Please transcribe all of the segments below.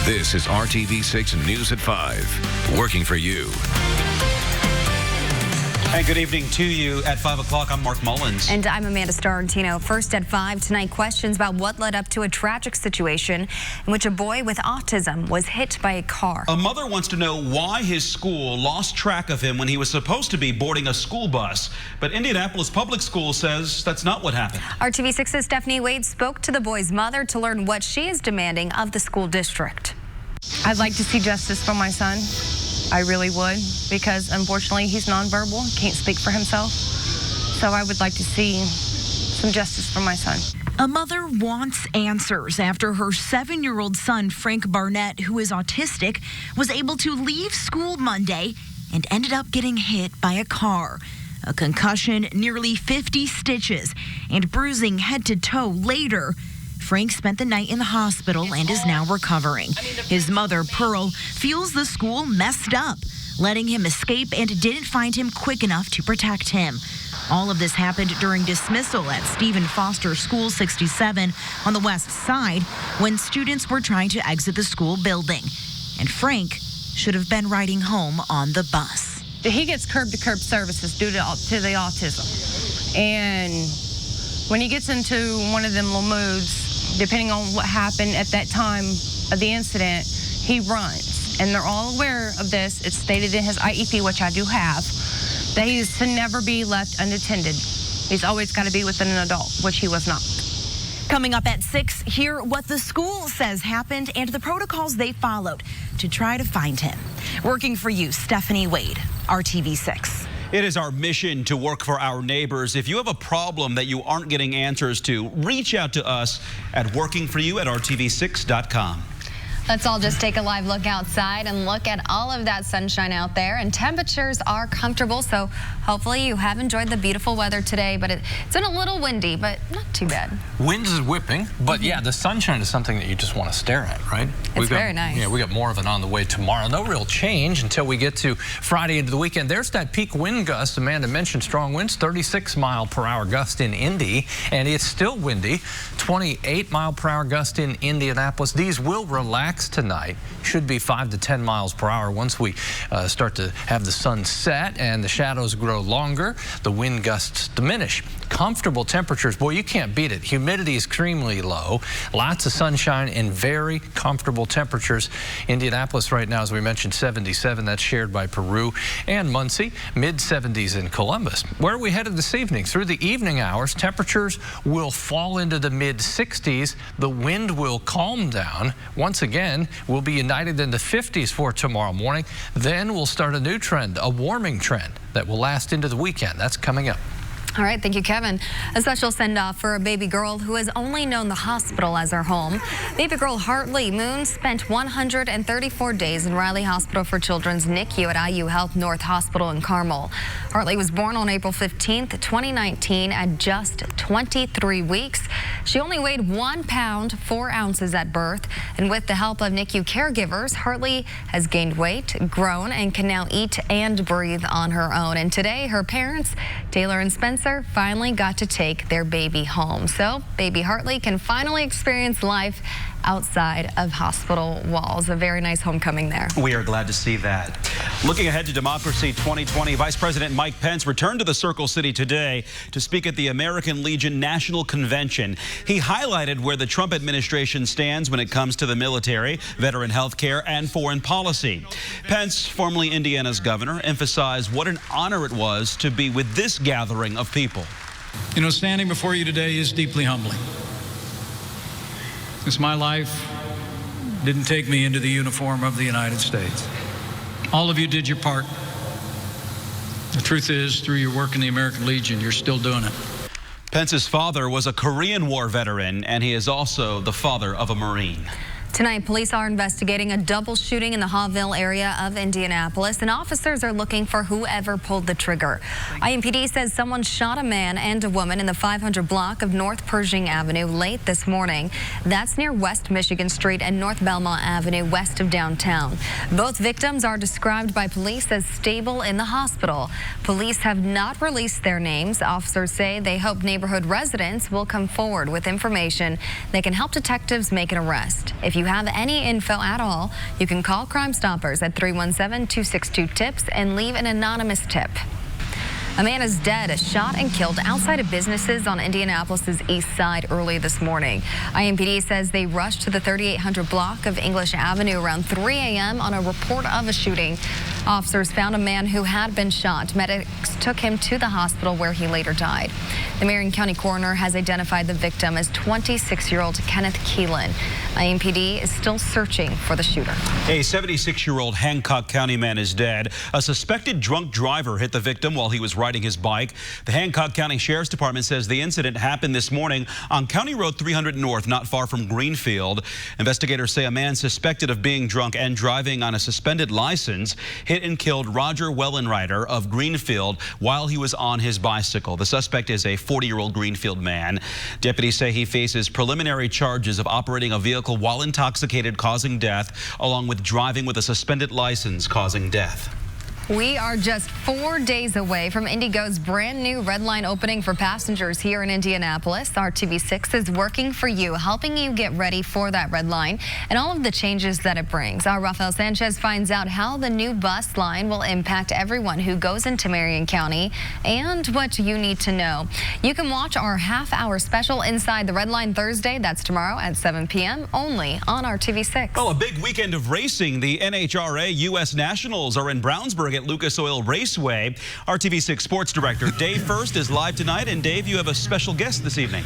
This is RTV6 News at 5, working for you. And good evening to you. At 5 o'clock, I'm Mark Mullins. And I'm Amanda Starantino. First at 5 tonight, questions about what led up to a tragic situation in which a boy with autism was hit by a car. A mother wants to know why his school lost track of him when he was supposed to be boarding a school bus. But Indianapolis Public Schools says that's not what happened. RTV6's Stephanie Wade spoke to the boy's mother to learn what she is demanding of the school district. I'd like to see justice for my son. I really would, because unfortunately he's nonverbal, can't speak for himself. So I would like to see some justice for my son. A mother wants answers after her 7-year-old son, Frank Barnett, who is autistic, was able to leave school Monday and ended up getting hit by a car. A concussion, nearly 50 stitches, and bruising head to toe later. Frank spent the night in the hospital and is now recovering. His mother, Pearl, feels the school messed up, letting him escape and didn't find him quick enough to protect him. All of this happened during dismissal at Stephen Foster School 67 on the west side when students were trying to exit the school building. And Frank should have been riding home on the bus. He gets curb-to-curb services due to the autism. And when he gets into one of them little moods, depending on what happened at that time of the incident, he runs. And they're all aware of this. It's stated in his IEP, which I do have, that he is to never be left unattended. He's always got to be with an adult, which he was not. Coming up at 6, hear what the school says happened and the protocols they followed to try to find him. Working for you, Stephanie Wade, RTV6. It is our mission to work for our neighbors. If you have a problem that you aren't getting answers to, reach out to us at workingforyou@rtv6.com. Let's all just take a live look outside and look at all of that sunshine out there. And temperatures are comfortable, so hopefully you have enjoyed the beautiful weather today. But it's been a little windy, but not too bad. Winds is whipping, but yeah, the sunshine is something that you just want to stare at, right? It's very nice. Yeah, we got more of it on the way tomorrow. No real change until we get to Friday into the weekend. There's that peak wind gust. Amanda mentioned strong winds, 36-mile-per-hour gust in Indy, and it's still windy. 28-mile-per-hour gust in Indianapolis. These will relax tonight. Should be 5 to 10 miles per hour once we start to have the sun set and the shadows grow longer. The wind gusts diminish. Comfortable temperatures. Boy, you can't beat it. Humidity is extremely low. Lots of sunshine and very comfortable temperatures. Indianapolis right now, as we mentioned, 77. That's shared by Peru and Muncie. Mid-70s in Columbus. Where are we headed this evening? Through the evening hours, temperatures will fall into the mid-60s. The wind will calm down. Once again, we'll be united in the 50s for tomorrow morning. Then we'll start a new trend, a warming trend that will last into the weekend. That's coming up. All right, thank you, Kevin. A special send-off for a baby girl who has only known the hospital as her home. Baby girl Hartley Moon spent 134 days in Riley Hospital for Children's NICU at IU Health North Hospital in Carmel. Hartley was born on April 15th, 2019 at just 23 weeks. She only weighed 1 pound, 4 ounces at birth. And with the help of NICU caregivers, Hartley has gained weight, grown, and can now eat and breathe on her own. And today, her parents, Taylor and Spencer, finally got to take their baby home. So baby Hartley can finally experience life outside of hospital walls. A very nice homecoming there. We are glad to see that. Looking ahead to Democracy 2020, Vice President Mike Pence returned to the Circle City today to speak at the American Legion National Convention. He highlighted where the Trump administration stands when it comes to the military, veteran health care, and foreign policy. Pence, formerly Indiana's governor, emphasized what an honor it was to be with this gathering of people. You know, standing before you today is deeply humbling. Because my life didn't take me into the uniform of the United States. All of you did your part. The truth is, through your work in the American Legion, you're still doing it. Pence's father was a Korean War veteran, and he is also the father of a Marine. Tonight, police are investigating a double shooting in the Hawville area of Indianapolis, and officers are looking for whoever pulled the trigger. IMPD says someone shot a man and a woman in the 500 block of North Pershing Avenue late this morning. That's near West Michigan Street and North Belmont Avenue west of downtown. Both victims are described by police as stable in the hospital. Police have not released their names. Officers say they hope neighborhood residents will come forward with information that can help detectives make an arrest. If you you have any info at all, you can call Crime Stoppers at 317-262-TIPS and leave an anonymous tip. A man is dead, shot and killed outside of businesses on Indianapolis's east side early this morning. IMPD says they rushed to the 3800 block of English Avenue around 3 a.m. on a report of a shooting. Officers found a man who had been shot. Medics took him to the hospital where he later died. The Marion County coroner has identified the victim as 26-year-old Kenneth Keelan. IMPD is still searching for the shooter. A 76-year-old Hancock County man is dead. A suspected drunk driver hit the victim while he was riding his bike. The Hancock County Sheriff's Department says the incident happened this morning on County Road 300 North, not far from Greenfield. Investigators say a man suspected of being drunk and driving on a suspended license hit and killed Roger Wellenreiter of Greenfield while he was on his bicycle. The suspect is a 40-year-old Greenfield man. Deputies say he faces preliminary charges of operating a vehicle while intoxicated causing death, along with driving with a suspended license causing death. We are just 4 days away from Indigo's brand new Red Line opening for passengers here in Indianapolis. RTV6 is working for you, helping you get ready for that Red Line and all of the changes that it brings. Our Rafael Sanchez finds out how the new bus line will impact everyone who goes into Marion County and what you need to know. You can watch our half-hour special Inside the Red Line Thursday. That's tomorrow at 7 p.m. only on RTV6. Well, a big weekend of racing. The NHRA U.S. Nationals are in Brownsburg at Lucas Oil Raceway. RTV6 Sports Director Dave First is live tonight. And Dave, you have a special guest this evening.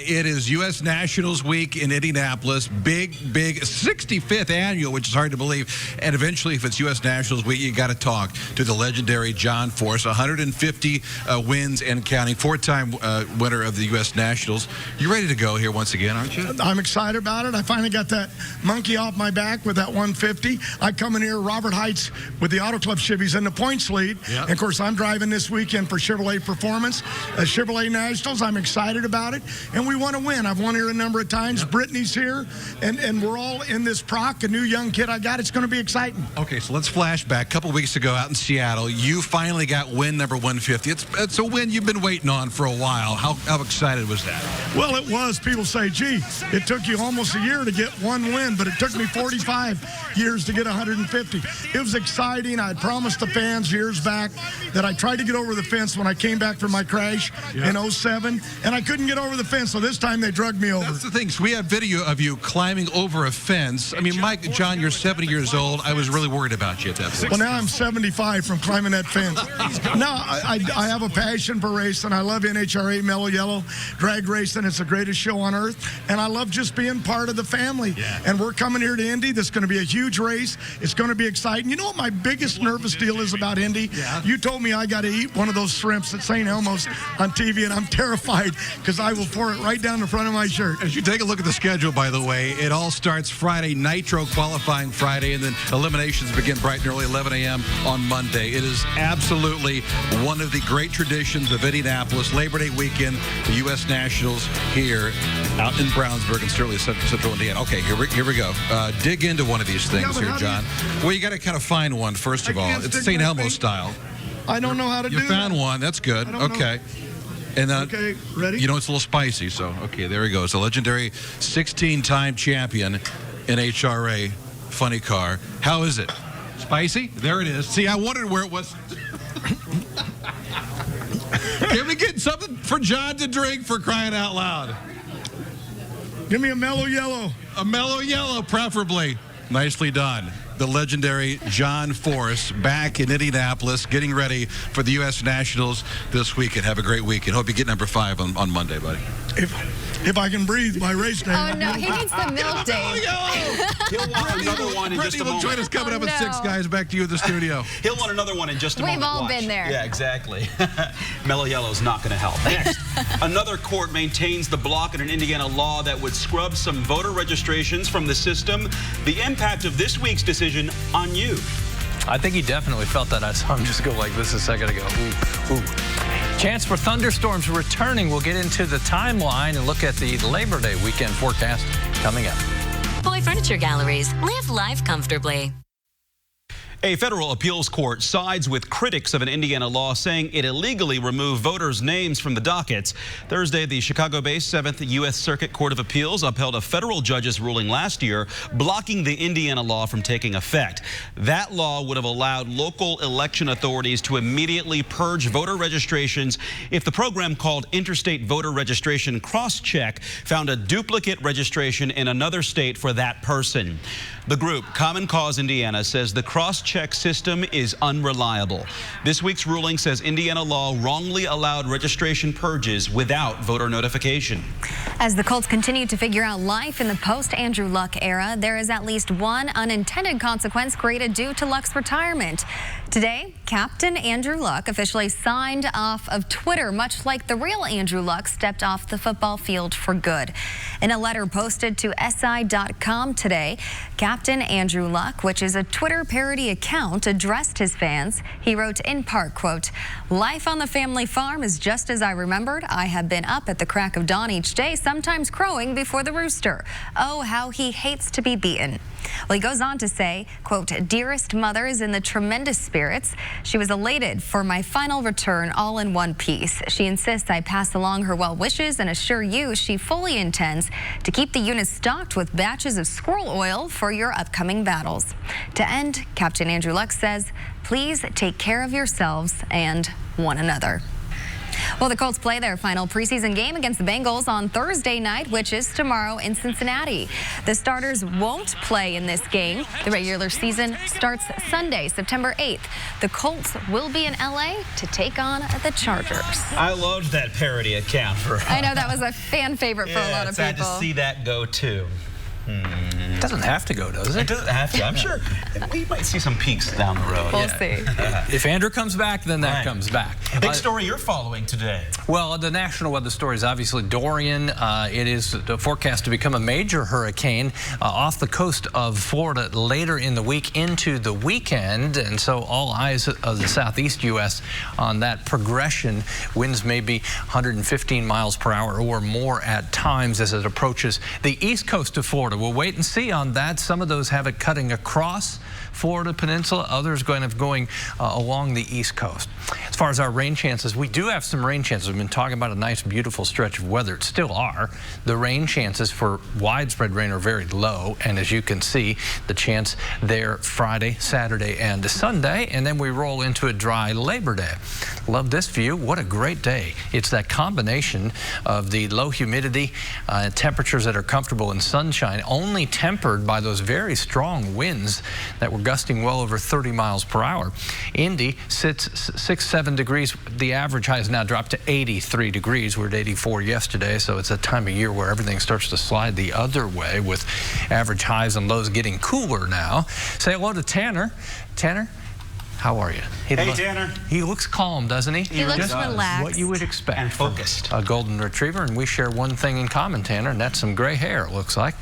It is U.S. Nationals Week in Indianapolis. Big 65th annual, which is hard to believe. And eventually, if it's U.S. Nationals Week, you got to talk to the legendary John Force. 150 wins and counting. 4-time winner of the U.S. Nationals. You're ready to go here once again, aren't you? I'm excited about it. I finally got that monkey off my back with that 150. I come in here, Robert Heights with the Auto Club Chevys in the points lead. Yep. And of course, I'm driving this weekend for Chevrolet Performance. Chevrolet Nationals, I'm excited about it. And we want to win. I've won here a number of times. Yep. Brittany's here, and we're all in this proc, a new young kid I got. It's going to be exciting. Okay, so let's flash back. A couple weeks ago out in Seattle, you finally got win number 150. It's a win you've been waiting on for a while. How excited was that? Well, it was. People say, gee, it took you almost a year to get one win, but it took me 45 years to get 150. It was exciting. I had promised the fans years back that I tried to get over the fence when I came back from my crash in 07, and I couldn't get over the fence, so this time they drugged me over. That's the thing. So we have video of you climbing over a fence. I mean, John, you're 70 years old. I was really worried about you at that point. Well, now I'm 75 from climbing that fence. Now, I have a passion for racing. I love NHRA Mellow Yellow drag racing. It's the greatest show on earth, and I love just being part of the family. Yeah. And we're coming here to Indy. This is going to be a huge race. It's going to be exciting. You know what my biggest nervous deal is about Indy? Yeah. You told me I got to eat one of those shrimps at St. Elmo's on TV, and I'm terrified because I will pour it right down the front of my shirt. As you take a look at the schedule, by the way, it all starts Friday, Nitro qualifying Friday, and then eliminations begin bright and early, 11 a.m. on Monday. It is absolutely one of the great traditions of Indianapolis. Labor Day weekend, the U.S. Nationals here out in Brownsburg and certainly Central Indiana. Okay, here we go. Dig into one of these things here, John. Well, you got to kind of find one, first of all. It's St. Elmo style. I don't know how to do that. You found one. That's good. Okay. And okay, ready? You know, it's a little spicy, so okay, there he goes. A legendary 16-time champion in HRA funny car. How is it? Spicy? There it is. See, I wondered where it was. Can we get something for John to drink, for crying out loud? Give me a mellow yellow. A mellow yellow, preferably. Nicely done. The legendary John Force back in Indianapolis, getting ready for the U.S. Nationals this weekend. Have a great weekend. Hope you get number 5 on Monday, buddy. If I can breathe by race day. Oh, no, he needs the milk day. He'll want another one in just a moment. Join us coming up at 6, guys. Back to you in the studio. He'll want another one in just a moment. We've all Watch. been there. Yeah, exactly. Mellow Yellow's not going to help. Next, another court maintains the block in an Indiana law that would scrub some voter registrations from the system. The impact of this week's decision on you. I think he definitely felt that. I saw him just go like this a second ago. Ooh, ooh. Chance for thunderstorms returning. We'll get into the timeline and look at the Labor Day weekend forecast coming up. Boy Furniture Galleries. Live life comfortably. A federal appeals court sides with critics of an Indiana law saying it illegally removed voters' names from the dockets. Thursday, the Chicago-based 7th U.S. Circuit Court of Appeals upheld a federal judge's ruling last year blocking the Indiana law from taking effect. That law would have allowed local election authorities to immediately purge voter registrations if the program called Interstate Voter Registration Crosscheck found a duplicate registration in another state for that person. The group, Common Cause Indiana, says the crosscheck system is unreliable. This week's ruling says Indiana law wrongly allowed registration purges without voter notification. As the Colts continue to figure out life in the post-Andrew Luck era, there is at least one unintended consequence created due to Luck's retirement. Today, Captain Andrew Luck officially signed off of Twitter, much like the real Andrew Luck stepped off the football field for good. In a letter posted to SI.com today, Captain Andrew Luck, which is a Twitter parody account, addressed his fans. He wrote in part, quote, "Life on the family farm is just as I remembered. I have been up at the crack of dawn each day, sometimes crowing before the rooster. Oh, how he hates to be beaten." Well, he goes on to say, quote, "Dearest mother is in the tremendous spirits. She was elated for my final return all in one piece. She insists I pass along her well wishes and assure you she fully intends to keep the unit stocked with batches of squirrel oil for your upcoming battles." To end, Captain Andrew Luck says, "Please take care of yourselves and one another." Well, the Colts play their final preseason game against the Bengals on Thursday night, which is tomorrow in Cincinnati. The starters won't play in this game. The regular season starts Sunday, September 8th. The Colts will be in LA to take on the Chargers. I loved that parody account. I know that was a fan favorite for a lot of people. Sad to see that go too. It doesn't have to go, does it? It doesn't have to. I'm sure we might see some peaks down the road. We'll see. If Andrew comes back, then that comes back. Big story you're following today. Well, the national weather story is obviously Dorian. It is forecast to become a major hurricane off the coast of Florida later in the week into the weekend. And so all eyes of the southeast U.S. on that progression. Winds may be 115 miles per hour or more at times as it approaches the east coast of Florida. We'll wait and see on that. Some of those have it cutting across Florida Peninsula, others going along the east coast. As far as our rain chances, we do have some rain chances. We've been talking about a nice, beautiful stretch of weather. It still are. The rain chances for widespread rain are very low, and as you can see, the chance there Friday, Saturday, and Sunday, and then we roll into a dry Labor Day. Love this view. What a great day. It's that combination of the low humidity, temperatures that are comfortable in sunshine, only tempered by those very strong winds that were gusting well over 30 miles per hour. Indy sits 6-7 degrees. The average high has now dropped to 83 degrees. We were at 84 yesterday, so it's a time of year where everything starts to slide the other way with average highs and lows getting cooler now. Say hello to Tanner. Tanner, how are you? Hey, Tanner. He looks calm, doesn't he? He looks relaxed. What you would expect. And focused. A golden retriever, and we share one thing in common, Tanner, and that's some gray hair, it looks like.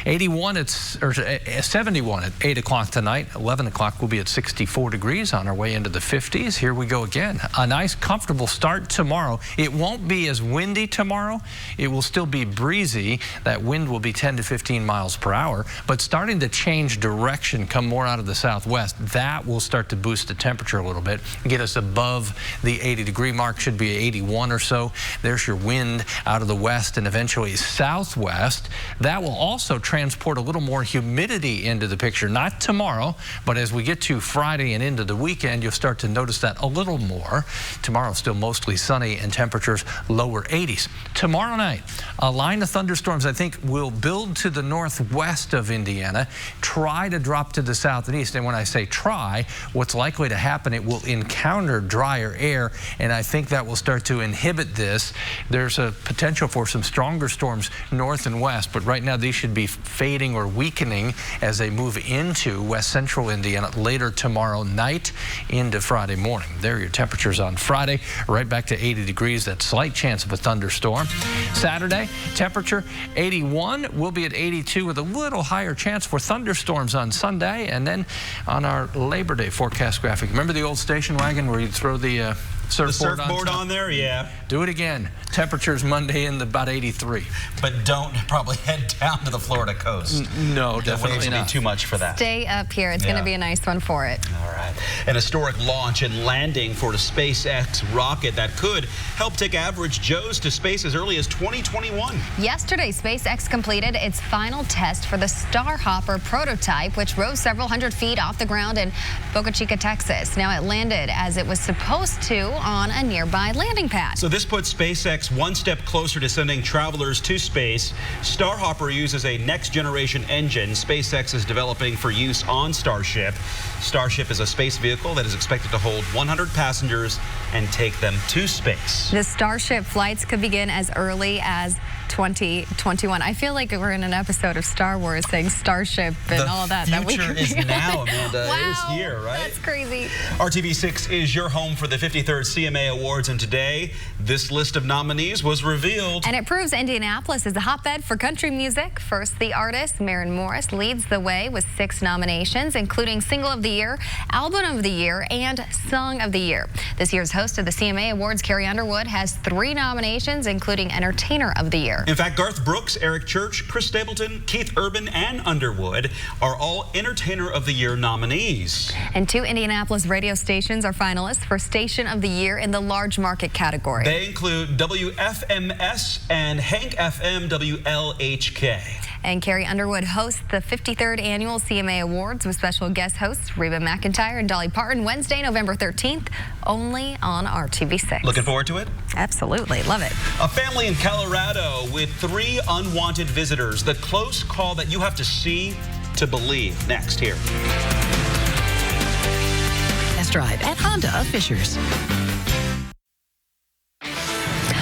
71 or 71 at 8 o'clock tonight. 11 o'clock will be at 64 degrees on our way into the 50s. Here we go again. A nice, comfortable start tomorrow. It won't be as windy tomorrow. It will still be breezy. That wind will be 10 to 15 miles per hour, but starting to change direction, come more out of the southwest. That will start to boost the temperature a little bit, get us above the 80-degree mark. Should be 81 or so. There's your wind out of the west and eventually southwest. That will also transport a little more humidity into the picture. Not tomorrow, but as we get to Friday and into the weekend, you'll start to notice that a little more. Tomorrow still mostly sunny and temperatures lower 80s. Tomorrow night, a line of thunderstorms I think will build to the northwest of Indiana, try to drop to the south and east. And when I say try, what's likely to happen, it will encounter drier air, and I think that will start to inhibit this. There's a potential for some stronger storms north and west, but right now these should be fading or weakening as they move into west central Indiana later tomorrow night into Friday morning. There are your temperatures on Friday, right back to 80 degrees. That slight chance of a thunderstorm. Saturday, temperature 81. We'll be at 82 with a little higher chance for thunderstorms on Sunday. And then on our Labor Day forecast graphic, remember the old station wagon where you'd throw the surfboard on there, yeah. Do it again. Temperatures Monday in about 83. But don't probably head down to the Florida coast. No, definitely not. Be too much for that. Stay up here. It's going to be a nice one for it. All right. An historic launch and landing for the SpaceX rocket that could help take average Joes to space as early as 2021. Yesterday, SpaceX completed its final test for the Starhopper prototype, which rose several hundred feet off the ground in Boca Chica, Texas. Now it landed as it was supposed to on a nearby landing pad. So this puts SpaceX one step closer to sending travelers to space. Starhopper uses a next-generation engine SpaceX is developing for use on Starship. Starship is a space vehicle that is expected to hold 100 passengers and take them to space. The Starship flights could begin as early as 2021. I feel like we're in an episode of Star Wars saying Starship and all that. The future is now, Amanda. Wow, it is here, right? That's crazy. RTV6 is your home for the 53rd CMA Awards, and today this list of nominees was revealed. And it proves Indianapolis is a hotbed for country music. First, the artist Maren Morris leads the way with 6 nominations, including Single of the Year, Album of the Year, and Song of the Year. This year's host of the CMA Awards, Carrie Underwood, has 3 nominations, including Entertainer of the Year. In fact, Garth Brooks, Eric Church, Chris Stapleton, Keith Urban, and Underwood are all Entertainer of the Year nominees. And 2 Indianapolis radio stations are finalists for Station of the Year in the large market category. They include WFMS and Hank FM WLHK. And Carrie Underwood hosts the 53rd Annual CMA Awards with special guest hosts Reba McEntire and Dolly Parton Wednesday, November 13th, only on RTV6. Looking forward to it? Absolutely. Love it. A family in Colorado with 3 unwanted visitors. The close call that you have to see to believe. Next here. Test drive at Honda of Fishers.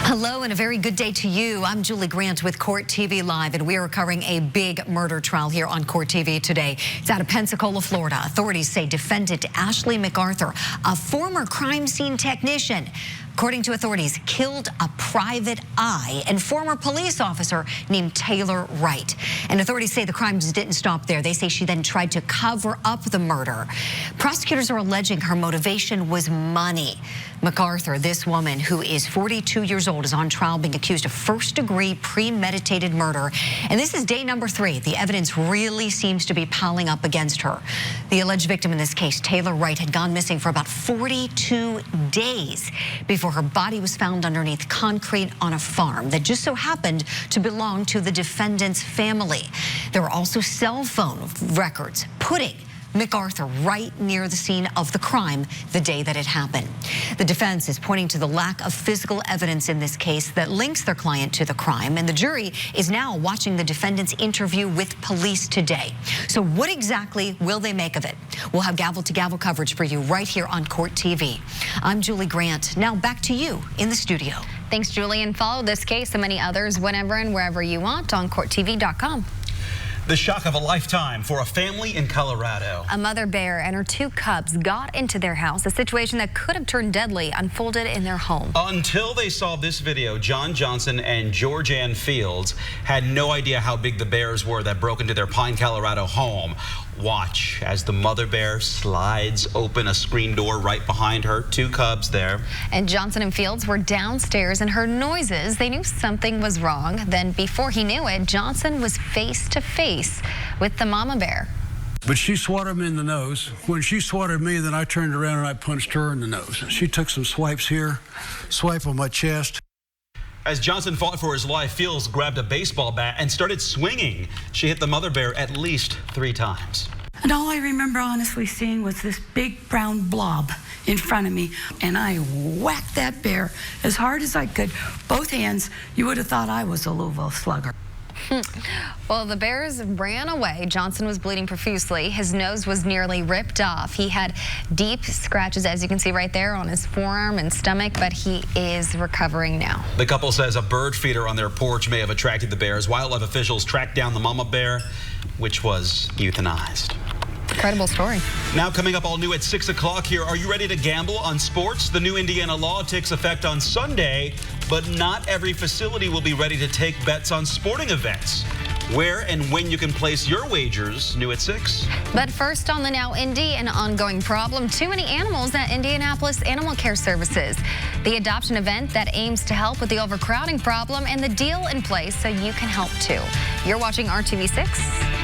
Hello and a very good day to you. I'm Julie Grant with Court TV Live, and we are covering a big murder trial here on Court TV today. It's out of Pensacola, Florida. Authorities say defendant Ashley MacArthur, a former crime scene technician, according to authorities, killed a private eye and former police officer named Taylor Wright. And authorities say the crimes didn't stop there. They say she then tried to cover up the murder. Prosecutors are alleging her motivation was money. MacArthur, this woman who is 42 years old, is on trial being accused of first-degree premeditated murder. And this is day number 3. The evidence really seems to be piling up against her. The alleged victim in this case, Taylor Wright, had gone missing for about 42 days before her body was found underneath concrete on a farm that just so happened to belong to the defendant's family. There were also cell phone records putting MacArthur right near the scene of the crime the day that it happened. The defense is pointing to the lack of physical evidence in this case that links their client to the crime, and the jury is now watching the defendant's interview with police today. So what exactly will they make of it? We'll have gavel-to-gavel coverage for you right here on Court TV. I'm Julie Grant. Now back to you in the studio. Thanks, Julie, and follow this case and many others whenever and wherever you want on CourtTV.com. The shock of a lifetime for a family in Colorado. A mother bear and her 2 cubs got into their house. A situation that could have turned deadly unfolded in their home. Until they saw this video, John Johnson and Georgianne Fields had no idea how big the bears were that broke into their Pine, Colorado home. Watch as the mother bear slides open a screen door right behind her. 2 cubs there. And Johnson and Fields were downstairs and heard noises. They knew something was wrong. Then before he knew it, Johnson was face to face with the mama bear. But she swatted me in the nose. When she swatted me, then I turned around and I punched her in the nose. She took some swipes here, swipe on my chest. As Johnson fought for his life, Fields grabbed a baseball bat and started swinging. She hit the mother bear at least 3 times. And all I remember honestly seeing was this big brown blob in front of me, and I whacked that bear as hard as I could. Both hands. You would have thought I was a Louisville Slugger. Well, the bears ran away. Johnson was bleeding profusely. His nose was nearly ripped off. He had deep scratches, as you can see right there, on his forearm and stomach, but he is recovering now. The couple says a bird feeder on their porch may have attracted the bears. Wildlife officials tracked down the mama bear, which was euthanized. Incredible story. Now coming up all new at 6 o'clock here. Are you ready to gamble on sports? The new Indiana law takes effect on Sunday, but not every facility will be ready to take bets on sporting events. Where and when you can place your wagers, new at 6. But first on the Now Indy, an ongoing problem: too many animals at Indianapolis Animal Care Services. The adoption event that aims to help with the overcrowding problem, and the deal in place so you can help too. You're watching RTV6.